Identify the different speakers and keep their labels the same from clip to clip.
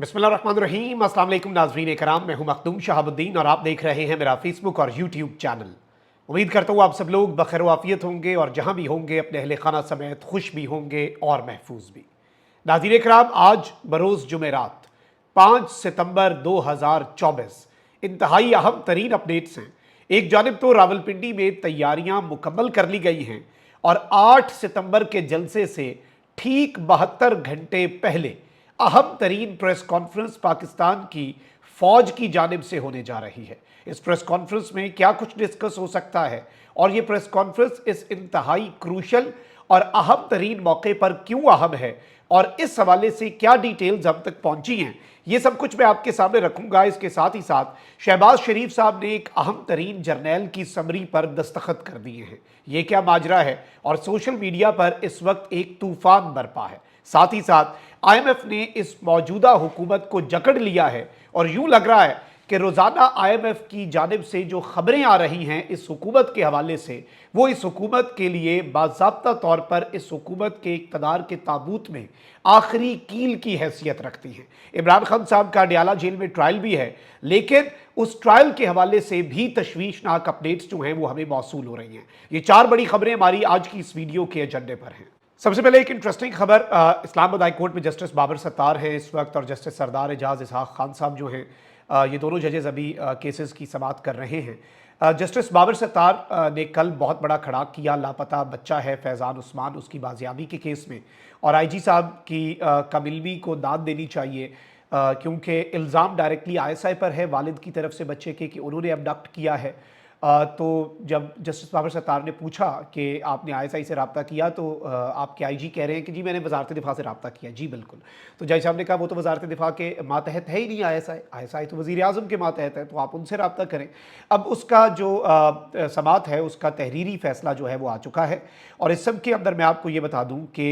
Speaker 1: बिस्मिल्लाहिर्रहमानिर्रहीम। अस्सलाम वालेकुम नाज़रीन कराम, मैं हूं मखदूम शहाबुद्दीन और आप देख रहे हैं मेरा फेसबुक और यूट्यूब चैनल। उम्मीद करता हूँ आप सब लोग बखैर वाफियत होंगे और जहां भी होंगे अपने अहले खाना समेत खुश भी होंगे और महफूज भी। नाज़रीन कराम, आज बरोज़ जुमेरात 5 सितंबर 2024 इंतहाई अहम तरीन अपडेट्स हैं। एक जानिब तो रावलपिंडी में तैयारियां मुकम्मल कर ली गई हैं और 8 सितंबर के जलसे से ठीक 72 घंटे पहले अहम तरीन प्रेस कॉन्फ्रेंस पाकिस्तान की फौज की जानिब से होने जा रही है। इस प्रेस कॉन्फ्रेंस में क्या कुछ डिस्कस हो सकता है और ये प्रेस कॉन्फ्रेंस इस इंतहाई क्रूशल और अहम तरीन मौके पर क्यों अहम है और इस हवाले से क्या डिटेल्स अब तक पहुंची हैं, ये सब कुछ मैं आपके सामने रखूंगा। इसके साथ ही साथ शहबाज शरीफ साहब ने एक अहम तरीन जर्नैल की समरी पर दस्तखत कर दिए हैं। ये क्या माजरा है और सोशल मीडिया पर इस वक्त एक तूफान बरपा है। साथ ही साथ आईएमएफ ने इस मौजूदा हुकूमत को जकड़ लिया है और यूं लग रहा है कि रोजाना आईएमएफ की जानिब से जो खबरें आ रही हैं इस हुकूमत के हवाले से, वो इस हुकूमत के लिए बाज़ाब्ता तौर पर इस हुकूमत के इक़्तिदार के ताबूत में आखिरी कील की हैसियत रखती हैं। इमरान खान साहब का अडयाला जेल में ट्रायल भी है, लेकिन उस ट्रायल के हवाले से भी तशवीशनाक अपडेट्स जो हैं वो हमें मौसूल हो रही हैं। ये 4 बड़ी खबरें हमारी आज की इस वीडियो के एजेंडे पर हैं। सबसे पहले एक इंटरेस्टिंग खबर, इस्लामाबाद हाई कोर्ट में जस्टिस बाबर सत्तार हैं इस वक्त और जस्टिस सरदार एजाज इसहाक खान साहब जो हैं, ये दोनों जजेस अभी केसेस की समाअत कर रहे हैं। जस्टिस बाबर सत्तार ने कल बहुत बड़ा खड़ाक किया। लापता बच्चा है फैज़ान उस्मान, उसकी बाजियाबी के केस में, और आईजी साहब की कामिलवी को दाद देनी चाहिए क्योंकि इल्ज़ाम डायरेक्टली आईएसआई पर है वालिद की तरफ से बच्चे के कि उन्होंने अबडक्ट किया है। तो जब जस्टिस बाबर सत्तार ने पूछा कि आपने आईएसआई से रब्ता किया तो आपके आईजी कह रहे हैं कि जी मैंने वजारत दिफा से रब्ता किया। जी बिल्कुल। तो जज साहब ने कहा वो तो वजारत दिफा के मातहत है ही नहीं आईएसआई, आईएसआई तो वज़ीर आज़म के मातहत है, तो आप उनसे रब्ता करें। अब उसका जो समात है उसका तहरीरी फैसला जो है वो आ चुका है और इस सब के अंदर मैं आपको ये बता दूँ कि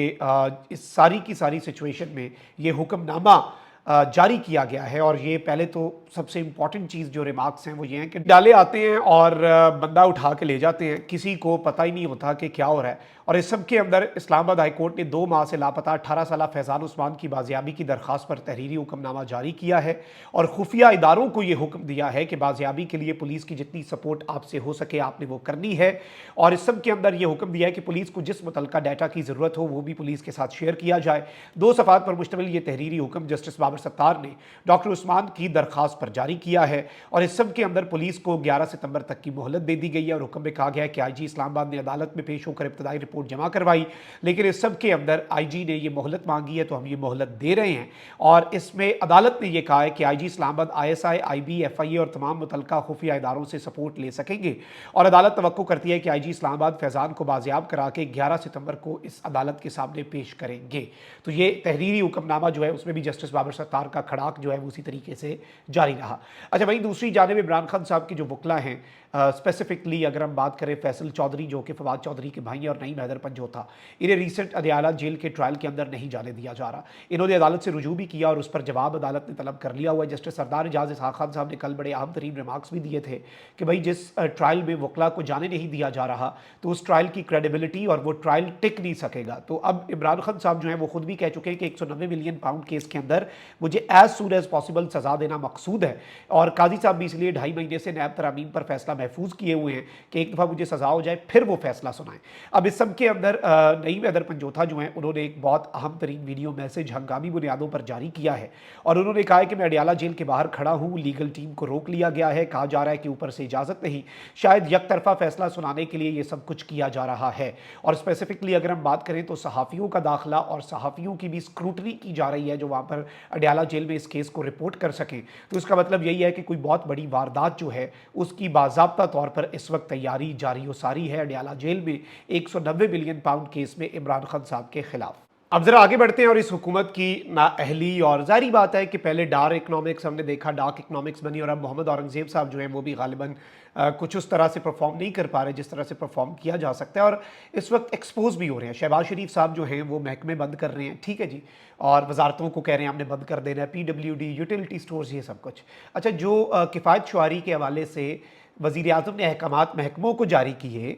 Speaker 1: इस सारी की सारी सिचुएशन में ये हुक्मनामा जारी किया गया है। और ये पहले तो सबसे इंपॉर्टेंट चीज़ जो रिमार्क्स हैं वो ये हैं कि डाले आते हैं और बंदा उठा के ले जाते हैं, किसी को पता ही नहीं होता कि क्या हो रहा है। और इस सब के अंदर इस्लामाबाद हाई कोर्ट ने 2 माह से लापता 18 साल फैज़ान उस्मान की बाजियाबी की दरख्वास्त पर तहरीरी हुक्मनामा जारी किया है और खुफिया इदारों को ये हुक्म दिया है कि बाजियाबी के लिए पुलिस की जितनी सपोर्ट आपसे हो सके आपने वो करनी है। और इस सब के अंदर ये हुक्म दिया है कि पुलिस को जिस मुतलका डाटा की ज़रूरत हो वो भी पुलिस के साथ शेयर किया जाए। 2 सफ़ात पर मुश्तमिल ये तहरीरी हुक्म जस्टिस बाबर सत्तार ने डॉक्टर उस्मान की दरख्वास्त पर जारी किया है और इस सब के अंदर पुलिस को 11 सितंबर तक की मोहलत दे दी गई है और हुक्म में कहा गया है कि आईजी इस्लामाबाद ने अदालत में पेश होकर इब्तदाई रिपोर्ट जमा करवाई, लेकिन इस सब के अंदर आईजी ने ये मोहलत मांगी है तो हम ये मोहलत दे रहे हैं। और इसमें अदालत ने यह कहा है कि IG Islamabad ISI, IB, FIA और तमाम मुतलका खुफिया इदारों से सपोर्ट ले सकेंगे और अदालत तवक्को करती है कि आईजी इस्लामाबाद फैज़ान को बाजियाब करा के 11 सितंबर को इस अदालत के सामने पेश करेंगे। तो ये तहरीरी हुक्मनामा जो है उसमें भी जस्टिस बाबर सत्तार का खड़ाक जो है उसी तरीके से जारी रहा। अच्छा, वहीं दूसरी जानिब इमरान खान साहब की जो वकला हैं, स्पेसिफिकली अगर हम बात करें फैसल चौधरी जो कि फवाद चौधरी के भाई हैं और नईम हैदर पंजोथा, इन्हें रिसेंट अदयाला जेल के ट्रायल के अंदर नहीं जाने दिया जा रहा। इन्होंने अदालत से रुजू भी किया और उस पर जवाब अदालत ने तलब कर लिया हुआ है। जस्टिस सरदार एजाज इसहाक खान साहब ने कल बड़े अहम तरीन रिमार्क्स भी दिए थे कि भाई जिस ट्रायल में वकला को जाने नहीं दिया जा रहा तो उस ट्रायल की क्रेडिबिलिटी और वो ट्रायल टिक नहीं सकेगा। तो अब इमरान खान साहब जो है वो खुद भी कह चुके हैं कि 190 मिलियन पाउंड केस के अंदर मुझे एज सून एज पॉसिबल सजा देना मकसूद है और काजी साहब भी इसलिए 2.5 महीने से नैब तरामीम पर फैसला महफूज किए हुए हैं कि एक दफ़ा मुझे सजा हो जाए फिर वो फैसला सुनाएं। अब इस सब के अंदर नईम हैदर पंजोथा जो हैं उन्होंने एक बहुत अहम तरीन वीडियो मैसेज हंगामी बुनियादों पर जारी किया है और उन्होंने कहा है कि मैं अडयाला जेल के बाहर खड़ा हूँ, लीगल टीम को रोक लिया गया है, कहा जा रहा है कि ऊपर से इजाज़त नहीं, शायद एक तरफा फैसला सुनाने के लिए ये सब कुछ किया जा रहा है। और स्पेसिफिकली अगर हम बात करें तो सहाफ़ियों का दाखिला और सहाफ़ियों की भी स्क्रूटनी की जा रही है जो वहाँ पर अडयाला जेल में इस केस को रिपोर्ट कर सकें। तो इसका मतलब यही है कि कोई बहुत बड़ी वारदात जो है उसकी बाज़ाब्ता तौर पर इस वक्त तैयारी जारी हो सारी है अडयाला जेल में 190 मिलियन पाउंड केस में इमरान खान साहब के खिलाफ। अब जरा आगे बढ़ते हैं और इस हुकूमत की नाअहली, और जारी बात है कि पहले डार्क इकनॉमिक्स हमने देखा, डार्क इकनॉमिक्स बनी और अब मोहम्मद औरंगज़ेब साहब जो हैं वो भी गालिबन कुछ उस तरह से परफॉर्म नहीं कर पा रहे जिस तरह से परफॉर्म किया जा सकता है और इस वक्त एक्सपोज भी हो रहे हैं। शहबाज शरीफ साहब जो हैं वो महकमे बंद कर रहे हैं, ठीक है जी, और वजारतों को कह रहे हैं हमने बंद कर देना है, PWD, यूटिलिटी स्टोर्स, ये सब कुछ। अच्छा, जो किफ़ायत शुआरी के हवाले से वज़ीर आज़म ने अहकामात महकमों को जारी किए,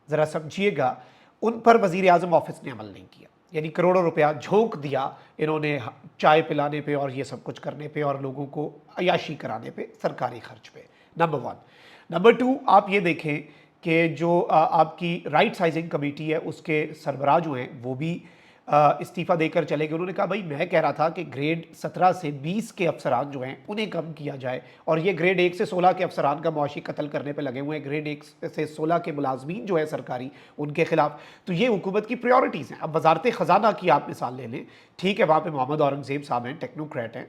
Speaker 1: ज़रा समझिएगा, उन पर वज़ीर आज़म ऑफिस ने अमल नहीं किया। यानी करोड़ों रुपया झोंक दिया इन्होंने चाय पिलाने पे और ये सब कुछ करने पे और लोगों को अयाशी कराने पे, सरकारी खर्च पे। Number one. नंबर टू, आप ये देखें कि जो आपकी राइट साइजिंग कमेटी है उसके सरबराह जो हैं वो भी इस्तीफ़ा देकर चले गए। उन्होंने कहा भाई मैं कह रहा था कि ग्रेड 17 से 20 के अफसरान जो हैं उन्हें कम किया जाए, और ये ग्रेड 1 से 16 के अफसरान का मुआशी कत्ल करने पे लगे हुए हैं, ग्रेड 1 से 16 के मुलाजमीन जो है सरकारी उनके खिलाफ। तो ये हुकूमत की प्रायोरिटीज़ हैं। अब वजारत ख़जाना की आप मिसाल ले लें, ठीक है वहाँ पर मोहम्मद औरंगज़ेब साहब हैं, टेक्नोक्रेट हैं,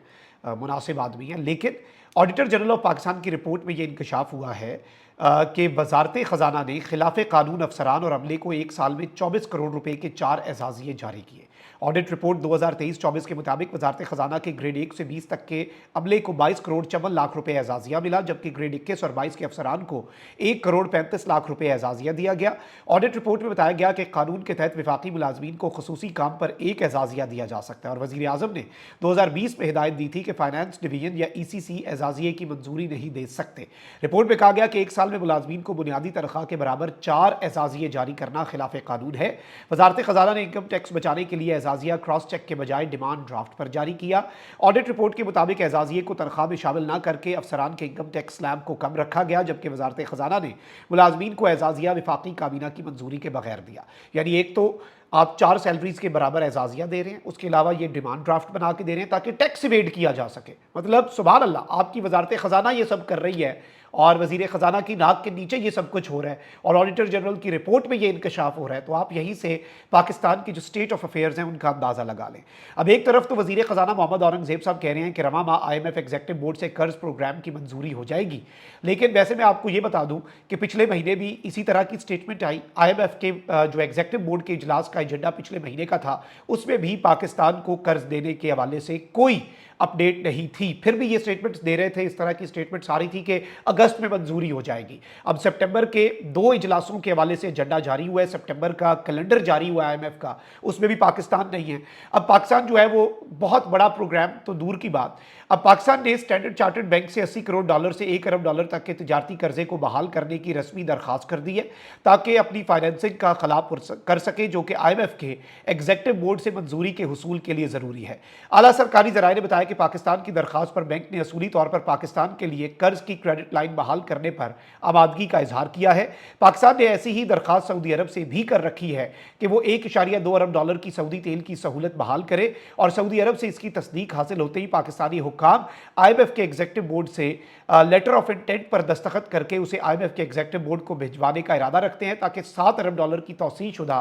Speaker 1: मुनासिब आदमी हैं, लेकिन ऑडिटर जनरल ऑफ पाकिस्तान की रिपोर्ट में ये इंकशाफ हुआ है कि वजारत ख़जाना ने खिलाफ कानून अफसरान और अमले को एक साल में 24 करोड़ रुपए के 4 एजाज़िये जारी किए। ऑडिट रिपोर्ट 2023-24 के मुताबिक वजारत ख़जाना के ग्रेड 1 से 20 तक के अमले को 22 करोड़ 54 लाख रुपए एजाज़िया मिला, जबकि ग्रेड 21 और 22 के अफसरान को 1 करोड़ 35 लाख रुपए एजाज़िया दिया गया। ऑडिट रिपोर्ट में बताया गया कि कानून के तहत विफाकी मुलाजमीन को खसूसी काम पर 1 एजाज़िया दिया जा सकता है, और वज़ीर आज़म ने 2020 में हिदायत दी थी कि फाइनेंस डिवीजन या ECC एजाज़िये की मंजूरी नहीं दे सकते। रिपोर्ट में कहा गया कि एक साल में मुलाजमीन को बुनियादी तनख्वाह के बराबर 4 एजाज़िये जारी करना खिलाफ कानून है। वजारत ख़जाना ने इनकम टैक्स बचाने के लिए एजाज़िया क्रॉस चेक के बजाय डिमांड ड्राफ्ट पर जारी किया। ऑडिट रिपोर्ट के मुताबिक एजाज़िये को तनख्वाह में शामिल न करके अफसरान के इनकम टैक्स स्लैब को कम रखा गया, जबकि वजारत ख़जाना ने मुलाजमीन को एजाज़िया विफाकी काबीना की मंजूरी के बगैर दिया। यानी एक तो आप 4 सैलरीज के बराबर एजाज़िया दे रहे हैं, उसके अलावा ये डिमांड ड्राफ्ट बना के दे रहे हैं ताकि टैक्स इवेड किया जा सके। मतलब सुभान अल्लाह, आपकी वजारत ख़जाना ये सब कर रही है और वज़ीर ख़जाना की नाक के नीचे ये सब कुछ हो रहा है, और ऑडिटर जनरल की रिपोर्ट में ये इंकशाफ हो रहा है। तो आप यहीं से पाकिस्तान की जो स्टेट ऑफ अफेयर्स हैं उनका अंदाज़ा लगा लें। अब एक तरफ तो वज़ीर ख़जाना मोहम्मद औरंगज़ेब साहब कह रहे हैं कि रवा माह IMF एग्जीक्यूटिव बोर्ड से कर्ज प्रोग्राम की मंजूरी हो जाएगी, लेकिन वैसे मैं आपको ये बता दूं कि पिछले महीने भी इसी तरह की स्टेटमेंट आई। IMF के जो एग्जीक्यूटिव बोर्ड के इजलास का एजेंडा पिछले महीने का था, उसमें भी पाकिस्तान को कर्ज देने के हवाले से कोई अपडेट नहीं थी। फिर भी ये स्टेटमेंट्स दे रहे थे, इस तरह की स्टेटमेंट्स आ रही थी कि अगस्त में मंजूरी हो जाएगी। अब सितंबर के 2 इजलासों के हवाले से एजेंडा जारी हुआ है, सितंबर का कैलेंडर जारी हुआ है IMF का, उसमें भी पाकिस्तान नहीं है। अब पाकिस्तान जो है वो बहुत बड़ा प्रोग्राम तो दूर की बात, अब पाकिस्तान ने स्टैंडर्ड चार्टर्ड बैंक से $80 करोड़ से $1 अरब तक के तिजारती कर्जे को बहाल करने की रस्मी दरखास्त कर दी है, ताकि अपनी फाइनेंसिंग का खिलाफ कर सके, जो कि IMF के एग्जीक्यूटिव बोर्ड से मंजूरी के हुसूल के लिए ज़रूरी है। आला सरकारी ज़राए ने बताया कि पाकिस्तान की दरखास्त पर बैंक ने असूली तौर पर पाकिस्तान के लिए कर्ज की क्रेडिट लाइन बहाल करने पर आमादगी का इजहार किया है। पाकिस्तान ने ऐसी ही दरखास्त सऊदी अरब से भी कर रखी है कि वो $1.2 अरब की सऊदी तेल की सहूलत बहाल करे, और सऊदी अरब से इसकी तस्दीक हासिल होते ही पाकिस्तानी हुक्काम IMF के एग्जीक्यूटिव बोर्ड से लेटर ऑफ इंटेंट पर दस्तखत करके उसे IMF के एग्जीक्यूटिव बोर्ड को भिजवाने का इरादा रखते हैं, ताकि $7 अरब की तौसीह शुदा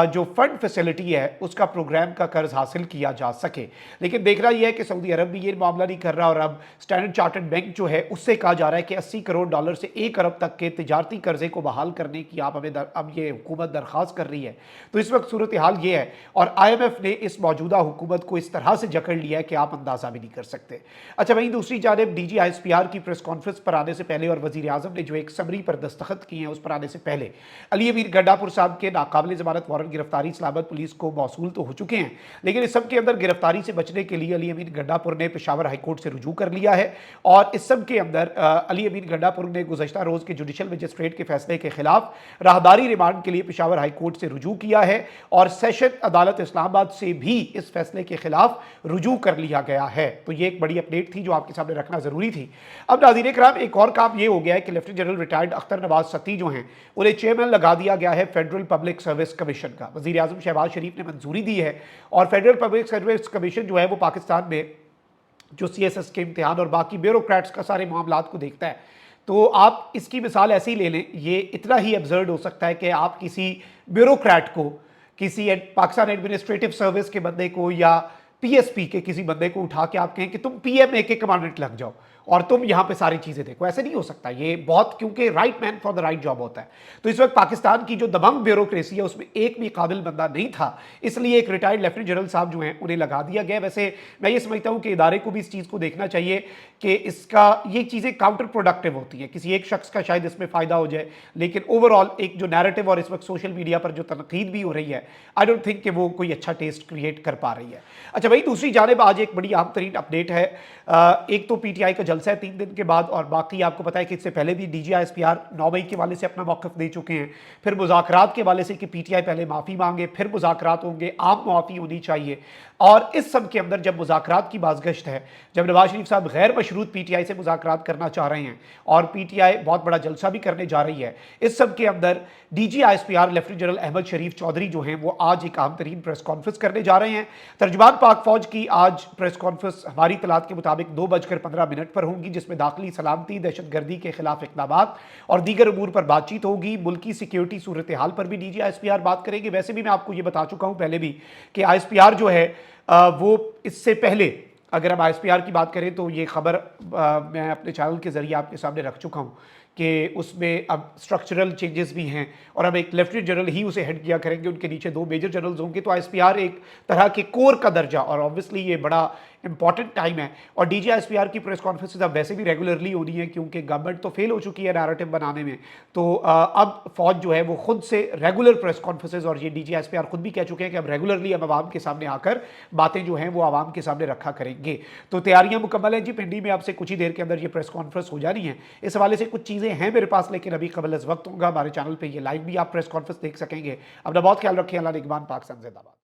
Speaker 1: जो फंड फैसिलिटी है उसका प्रोग्राम का कर्ज हासिल किया जा सके। लेकिन देखना यह है कि सऊदी अरब भी ये मामला नहीं कर रहा, और अब स्टैंडर्ड चार्टर्ड बैंक जो है उससे कहा जा रहा है कि $80 करोड़ से $1 अरब तक के तिजारती कर्जे को बहाल करने की आप हमें अब ये हुकूमत दरख्वास्त कर रही है। तो इस वक्त सूरत हाल ये है, और IMF ने इस मौजूदा हुकूमत को इस तरह से जकड़ लिया है कि आप अंदाजा भी नहीं कर सकते। अच्छा, वहीं दूसरी जानिब DG ISPR की प्रेस कॉन्फ्रेंस पर आने से पहले और वज़ीर आज़म ने जो एक समरी पर दस्तखत किए हैं उस पर आने से पहले अली अमीन गड्डापुर साहब के नाकाबिल ज़मानत वारंट गिरफ्तारी इस्लामाबाद पुलिस को मौसूल तो हो चुके हैं, लेकिन इस सब के अंदर गिरफ्तारी से बचने के लिए अली अमीन गड्डापुर ने पेशावर हाईकोर्ट से रुजू कर लिया है, और इस सब के अंदर अली अमीन गड्डापुर ने गुज़श्ता रोज़ के जुडिशल मजिस्ट्रेट के फैसले के खिलाफ राहदारी रिमांड के लिए पेशावर हाईकोर्ट से रुजू किया है, और सेशन अदालत इस्लामाबाद से भी इस फैसले के खिलाफ रुजू कर लिया गया है। तो ये एक बड़ी अपडेट थी जो आपके सामने रखना जरूरी थी। अब नाज़रीन किराम, एक और काम ये हो गया है कि lieutenant general retired Akhtar Nawaz Sati जो हैं उन्हें चेयरमैन लगा दिया गया है फेडरल पब्लिक सर्विस कमीशन का। वज़ीर आज़म शहबाज शरीफ ने मंजूरी दी है, और फेडरल पब्लिक सर्विस कमीशन जो है वो पाकिस्तान में जो CSS के इम्तिहान और बाकी ब्यूरोक्रेट्स का सारे मामलात को देखता है। तो आप इसकी मिसाल ऐसे ही ले लें, ये इतना ही एब्सर्ड हो सकता है कि आप किसी ब्यूरोक्रेट को, किसी पाकिस्तान एडमिनिस्ट्रेटिव सर्विस के बंदे को या PSP के किसी बंदे को उठा के आप कहें कि तुम PMA के कमांडेंट लग जाओ और तुम यहां पे सारी चीजें देखो। ऐसे नहीं हो सकता, ये बहुत, क्योंकि right man for the right job होता है। तो इस वक्त पाकिस्तान की जो दबंग ब्यूरोक्रेसी है उसमें एक भी काबिल बंदा नहीं था, इसलिए एक रिटायर्ड लेफ्टिनेंट जनरल साहब जो हैं उन्हें लगा दिया गया। वैसे मैं ये समझता हूं कि इदारे को भी इस चीज को देखना चाहिए कि इसका ये चीजें काउंटर प्रोडक्टिव होती हैं, किसी एक शख्स का शायद इसमें फायदा हो जाए, लेकिन ओवरऑल एक जो नैरेटिव और इस वक्त सोशल मीडिया पर जो तनकीद भी हो रही है, आई डोंट थिंक कि वो कोई अच्छा टेस्ट क्रिएट कर पा रही है। अच्छा, वहीं दूसरी जानिब आज एक बड़ी अहम तरीन अपडेट है। एक तो पीटीआई का जलसा है 3 दिन के बाद, और बाकी आपको पता है कि इससे पहले भी डीजीआईएसपीआर 9 मई के वाले से अपना मौक़िफ़ दे चुके हैं। फिर मुज़ाकरात के वाले से कि पीटीआई पहले माफ़ी मांगे, फिर मुज़ाकरात होंगे, आम माफ़ी होनी चाहिए। और इस सब के अंदर जब मुज़ाकरात की बाज़गश्त है, जब नवाज शरीफ साहब गैर मशरूत पीटीआई से मुज़ाकरात करना चाह रहे हैं और पीटीआई बहुत बड़ा जलसा भी करने जा रही है, इस सब के अंदर डीजीआईएसपीआर लेफ्टिनेंट जनरल अहमद शरीफ चौधरी जो हैं वो आज एक अहम तरीन प्रेस कॉन्फ्रेंस करने जा रहे हैं। तर्जुमान पाक फौज की आज प्रेस कॉन्फ्रेंस हमारी तलात के मुताबिक 2:15 पर होंगी, जिसमें दाखिली सलामती, दहशतगर्दी के खिलाफ इकदामात और दीगर अमूर पर बातचीत होगी। मुल्की सिक्योरिटी सूरत हाल पर भी डीजीआईएसपीआर बात करेंगे। वैसे भी मैं आपको ये बता चुका हूं पहले भी कि आईएसपीआर जो है वो इससे पहले, अगर हम आईएसपीआर की बात करें तो ये खबर मैं अपने चैनल के जरिए आपके सामने रख चुका हूँ कि उसमें अब स्ट्रक्चरल चेंजेस भी हैं और अब एक लेफ्टिनेंट जनरल ही उसे हेड किया करेंगे, उनके नीचे 2 मेजर जनरल्स होंगे। तो आईएसपीआर एक तरह के कोर का दर्जा, और ऑब्वियसली ये बड़ा इंपॉर्टेंट टाइम है। और डीजीआईएसपीआर की प्रेस कॉन्फ्रेंसेज अब वैसे भी रेगुलरली होनी है, क्योंकि गवर्नमेंट तो फेल हो चुकी है नैरेटिव बनाने में। तो अब फौज जो है वो खुद से रेगुलर प्रेस कॉन्फ्रेंसेज, और ये डीजीआईएसपीआर खुद भी कह चुके हैं कि अब रेगुलरली हम आवाम के सामने आकर बातें जो हैं वो आवाम के सामने रखा करेंगे। तो तैयारियां मुकम्मल हैं जी। पिंडी में आपसे कुछ ही देर के अंदर ये प्रेस कॉन्फ्रेंस हो जानी है। इस हवाले से कुछ चीज़ें हैं मेरे पास, लेकिन अभी कबल इस वक्त होगा हमारे चैनल पर ये लाइव भी आप प्रेस कॉन्फ्रेंस देख सकेंगे। अपना बहुत ख्याल रखें। अल्लाह निगहबान, पाक जिंदाबाद।